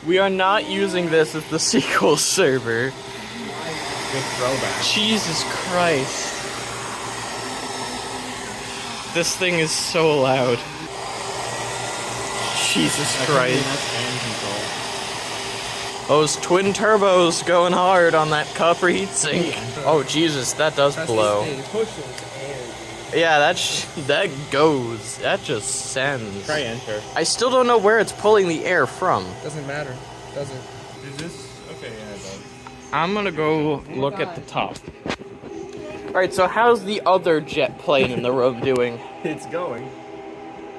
We are not using this as the sequel server. Good throwback. Jesus Christ. This thing is so loud. Jesus Christ. That's fan control. Those twin turbos going hard on that copper heatsink. Oh Jesus, that does blow. Yeah, that goes. That just sends. Try enter. I still don't know where it's pulling the air from. Doesn't matter. Doesn't. Is this okay? Yeah, it does. I'm gonna go look at the top. Alright, so how's the other jet plane in the room doing? It's going.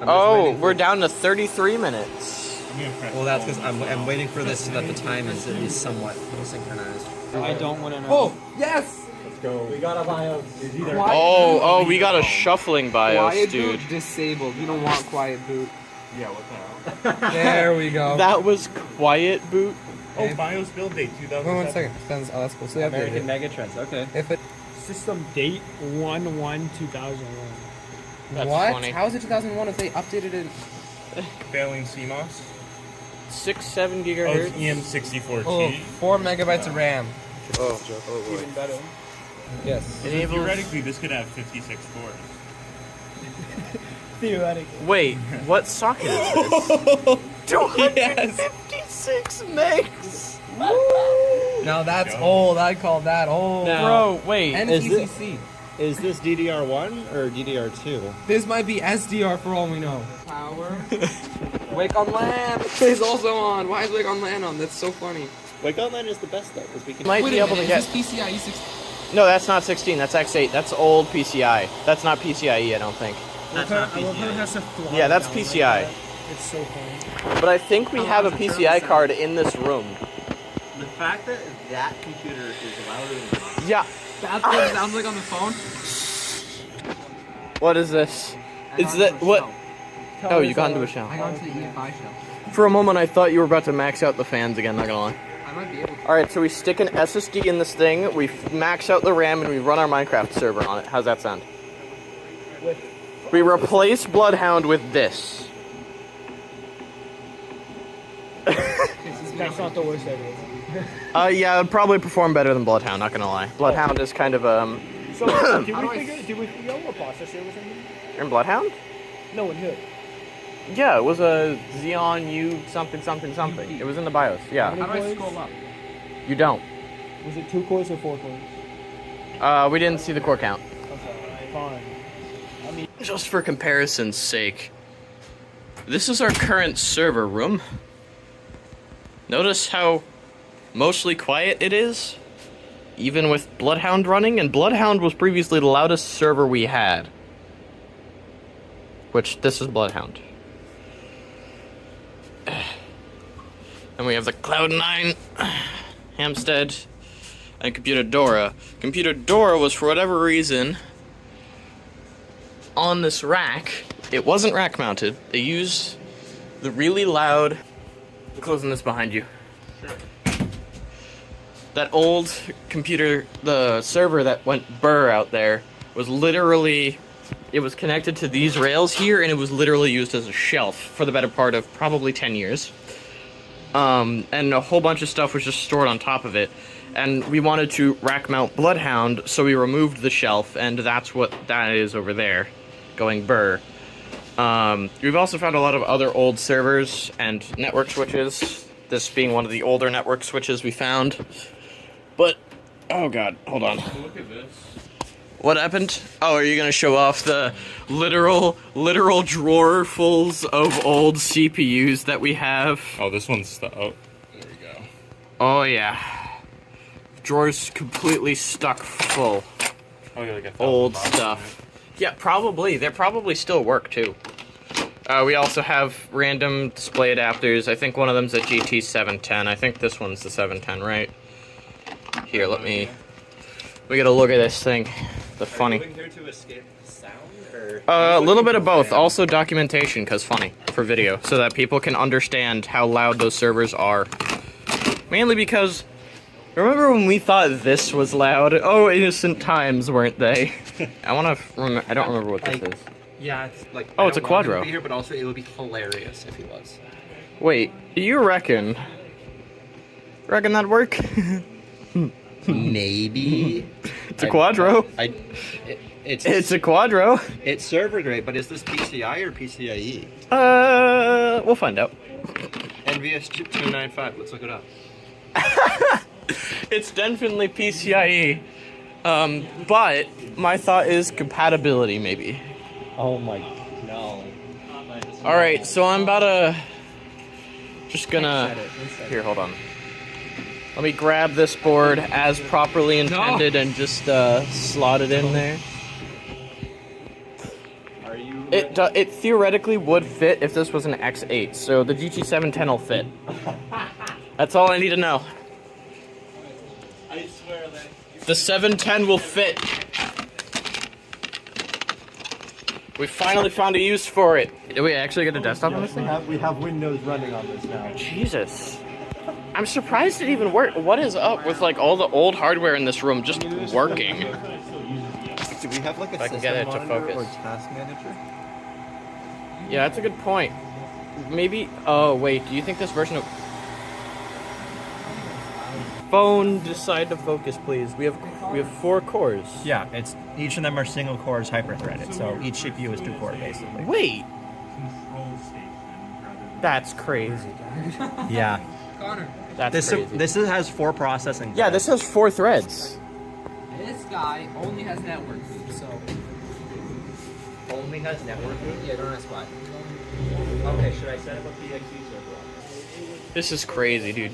Oh, we're down to 33 minutes. Well, that's because I'm waiting for this so that the time is at least somewhat synchronized. I don't want to know. Oh, yes! Let's go. We got a BIOS. Oh, we got a shuffling BIOS, Quiet dude. boot disabled. You don't want quiet boot. Yeah, what the hell? There we go. That was quiet boot. Oh, BIOS build date 2007. Wait 1 second. Depends. Oh, that's cool. So they American updated. Megatrends, okay. If it. System date 1/1/2001. That's what? funny. How is it 2001 if they updated it? Failing CMOS. 6-7 Oh, gigahertz. it's EM64T. Oh, 4 megabytes of RAM. Oh, Even better. Yes. Enables. Theoretically, this could have 56 cores. Theoretically. Wait, what socket is this? 256 megs. Now that's old. I'd call that old. Bro, wait. NTCC. Is this DDR1 or DDR2? This might be SDR for all we know. Power. Wake on LAN is also on. Why is Wake on LAN on? That's so funny. Wake on LAN is the best though, because we can. Might Wait be a able minute, to get. is this PCIe 16? No, that's not 16. That's X8. That's old PCI. That's not PCIe, I don't think. That's not I love how it PCI. has to fly Yeah, that's down like PCI. that. It's so funny. But I think we have a PCI card in this room. The fact that that computer is louder than Yeah. That's what it sounds like on the phone. What is this? Is that what? Oh, you got into a shell. I got into the EFI shell. For a moment, I thought you were about to max out the fans again. Not gonna lie. I might be able to. All right, so we stick an SSD in this thing. We max out the RAM and we run our Minecraft server on it. How's that sound? We replace Bloodhound with this. That's not the worst ever. Yeah, it'd probably perform better than Bloodhound. Not gonna lie. Bloodhound is kind of So, did we figure out what processor was in here? in Bloodhound. No, in here. Yeah, it was a Xeon U something something something. It was in the BIOS. Yeah. How do I scroll up? You don't. Was it 2 cores or 4 cores? We didn't see the core count. Okay, fine. I mean, Just for comparison's sake, this is our current server room. Notice how mostly quiet it is, even with Bloodhound running, and Bloodhound was previously the loudest server we had. Which, this is Bloodhound. And we have the Cloud9, Hampstead, and Computer Dora. Computer Dora was, for whatever reason, on this rack. It wasn't rack mounted. They used the really loud. I'm closing this behind you. Sure. That old computer, the server that went burr out there, was literally. It was connected to these rails here, and it was literally used as a shelf for the better part of probably 10 years. And a whole bunch of stuff was just stored on top of it. And we wanted to rack mount Bloodhound, so we removed the shelf, and that's what that is over there, going burr. We've also found a lot of other old servers and network switches, this being one of the older network switches we found. But, oh god, hold on. Look at this. What happened? Oh, are you gonna show off the literal drawerfuls of old CPUs that we have? Oh, this one's the. Oh, there we go. Oh yeah. Drawers completely stuck full. Oh, yeah, like Old stuff. Yeah, probably. They probably still work too. We also have random display adapters. I think one of them's a GT710. I think this one's the 710, right? Here, let me. We gotta look at this thing. The funny. Here to escape sound, or? A little bit of both. Also documentation, cause funny for video, so that people can understand how loud those servers are. Mainly because, remember when we thought this was loud? Oh, innocent times, weren't they? I don't remember what this is. Yeah, it's like. Oh, it's a Quadro. Be here, but also it would be hilarious if he was. Wait, you reckon Reckon that'd work? Maybe. It's a Quadro. It's a Quadro. It's server grade, but is this PCI or PCIe? We'll find out. NVS 295. Let's look it up. It's definitely PCIe. But my thought is compatibility, maybe. Oh my, no. Alright, so I'm about to... Just gonna... Here, hold on. Let me grab this board as properly intended and just slot it in there. Are you... It theoretically would fit if this was an X8, so the GT710 will fit. That's all I need to know. I swear that... The 710 will fit. We finally found a use for it. Did we actually get a desktop on this thing? We have Windows running on this now. Jesus. I'm surprised it even worked. What is up with like all the old hardware in this room just working? Do we have like a I can get it to focus. or task manager? Yeah, that's a good point. Maybe. Oh wait, do you think this version of phone decide to focus, please? We have 4 cores. Yeah, it's each of them are single cores hyper-threaded, so each CPU is 2 core basically. Wait. That's crazy. Yeah. Connor. That's crazy. This has 4 processing. Yeah, threads. this has 4 threads. This guy only has network, so... only has networking. Yeah, don't ask why. Okay, should I set up a PXE server? This is crazy, dude.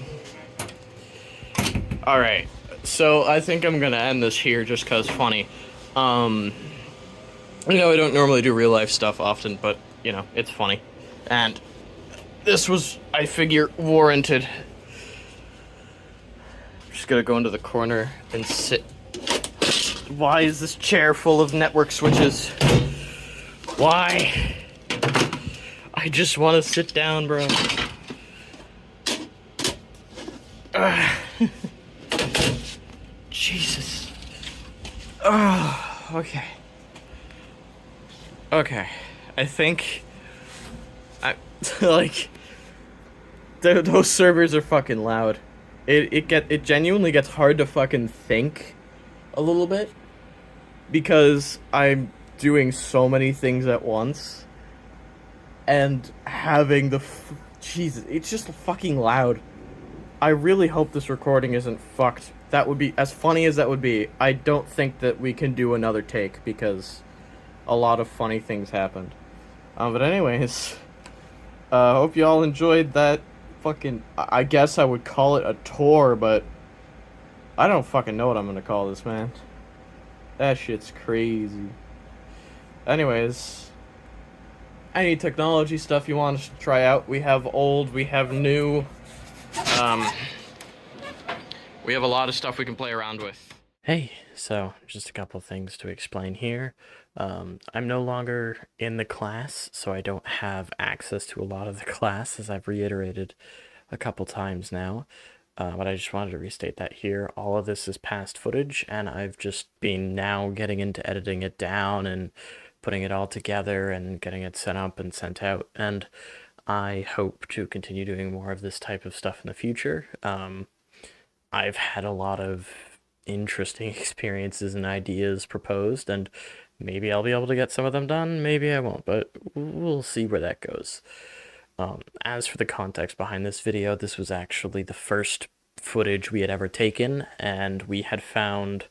Alright, so I think I'm gonna end this here just cause funny. You know, I don't normally do real life stuff often, but, you know, it's funny. And this was, I figure, warranted. Just gonna go into the corner and sit. Why is this chair full of network switches? Why? I just want to sit down, bro. Jesus. Oh, okay. Okay. I think... like... Those servers are fucking loud. It genuinely gets hard to fucking think a little bit. Because I'm doing so many things at once. And having the... Jesus, it's just fucking loud. I really hope this recording isn't fucked. That would be, as funny as that would be, I don't think that we can do another take, because a lot of funny things happened. But anyways, hope you all enjoyed that fucking, I guess I would call it a tour, but I don't fucking know what I'm gonna call this, man. That shit's crazy. Anyways, any technology stuff you want us to try out, we have old, we have new. We have a lot of stuff we can play around with. Hey, so just a couple things to explain here. I'm no longer in the class, so I don't have access to a lot of the class, as I've reiterated a couple times now. But I just wanted to restate that here. All of this is past footage, and I've just been now getting into editing it down and putting it all together and getting it sent up and sent out. And I hope to continue doing more of this type of stuff in the future. I've had a lot of interesting experiences and ideas proposed, and maybe I'll be able to get some of them done, maybe I won't, but we'll see where that goes. As for the context behind this video, this was actually the first footage we had ever taken, and we had found...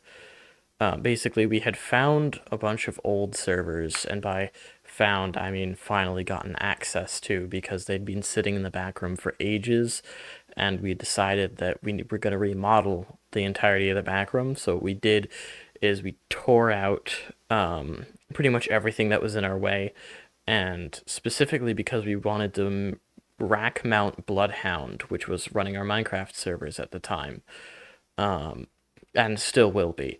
basically, we had found a bunch of old servers, and by found, I mean finally gotten access to, because they'd been sitting in the back room for ages, and we decided that we were going to remodel the entirety of the back room. So what we did is we tore out pretty much everything that was in our way, and specifically because we wanted to rack mount Bloodhound, which was running our Minecraft servers at the time, and still will be.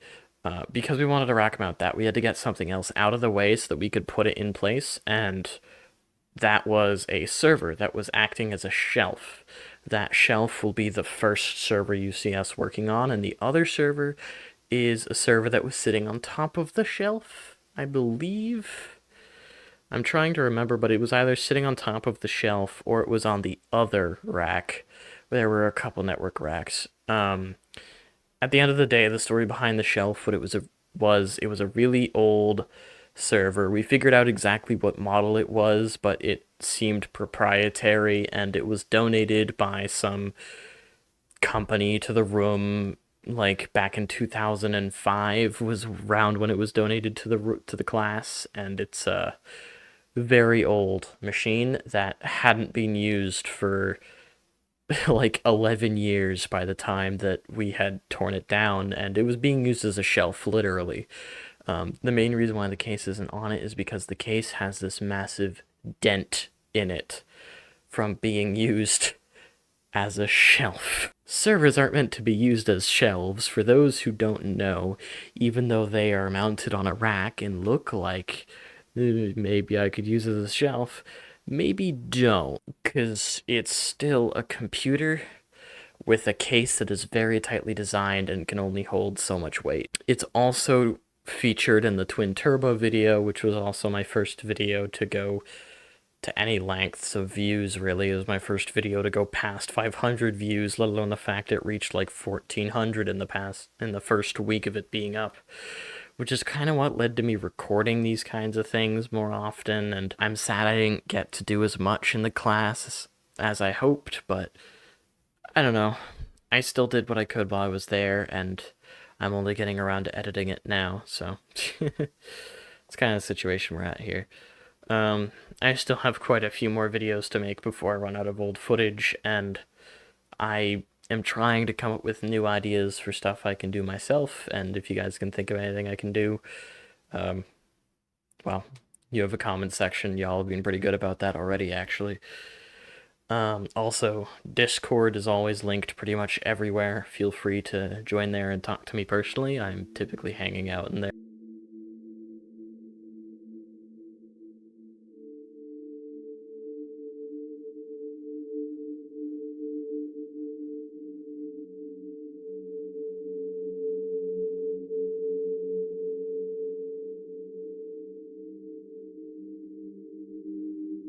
Because we wanted to rack mount that, we had to get something else out of the way so that we could put it in place, and that was a server that was acting as a shelf. That shelf will be the first server you see us working on, and the other server is a server that was sitting on top of the shelf, I believe. I'm trying to remember, but it was either sitting on top of the shelf or it was on the other rack. There were a couple network racks. At the end of the day, the story behind the shelf, what it was it was a really old server. We figured out exactly what model it was, but it seemed proprietary, and it was donated by some company to the room, like back in 2005 was around when it was donated to the class, and it's a very old machine that hadn't been used for like 11 years by the time that we had torn it down, and it was being used as a shelf, literally. The main reason why the case isn't on it is because the case has this massive dent in it from being used as a shelf. Servers aren't meant to be used as shelves. For those who don't know, even though they are mounted on a rack and look like maybe I could use it as a shelf, maybe don't, because it's still a computer with a case that is very tightly designed and can only hold so much weight. It's also featured in the Twin Turbo video, which was also my first video to go to any lengths of views, really. It was my first video to go past 500 views, let alone the fact it reached like 1,400 in the first week of it being up, which is kind of what led to me recording these kinds of things more often. And I'm sad I didn't get to do as much in the class as I hoped, but I don't know. I still did what I could while I was there, and I'm only getting around to editing it now, so it's kind of the situation we're at here. I still have quite a few more videos to make before I run out of old footage, and I am trying to come up with new ideas for stuff I can do myself, and if you guys can think of anything I can do, well, you have a comment section. Y'all have been pretty good about that already, actually. Also, Discord is always linked pretty much everywhere. Feel free to join there and talk to me personally. I'm typically hanging out in there.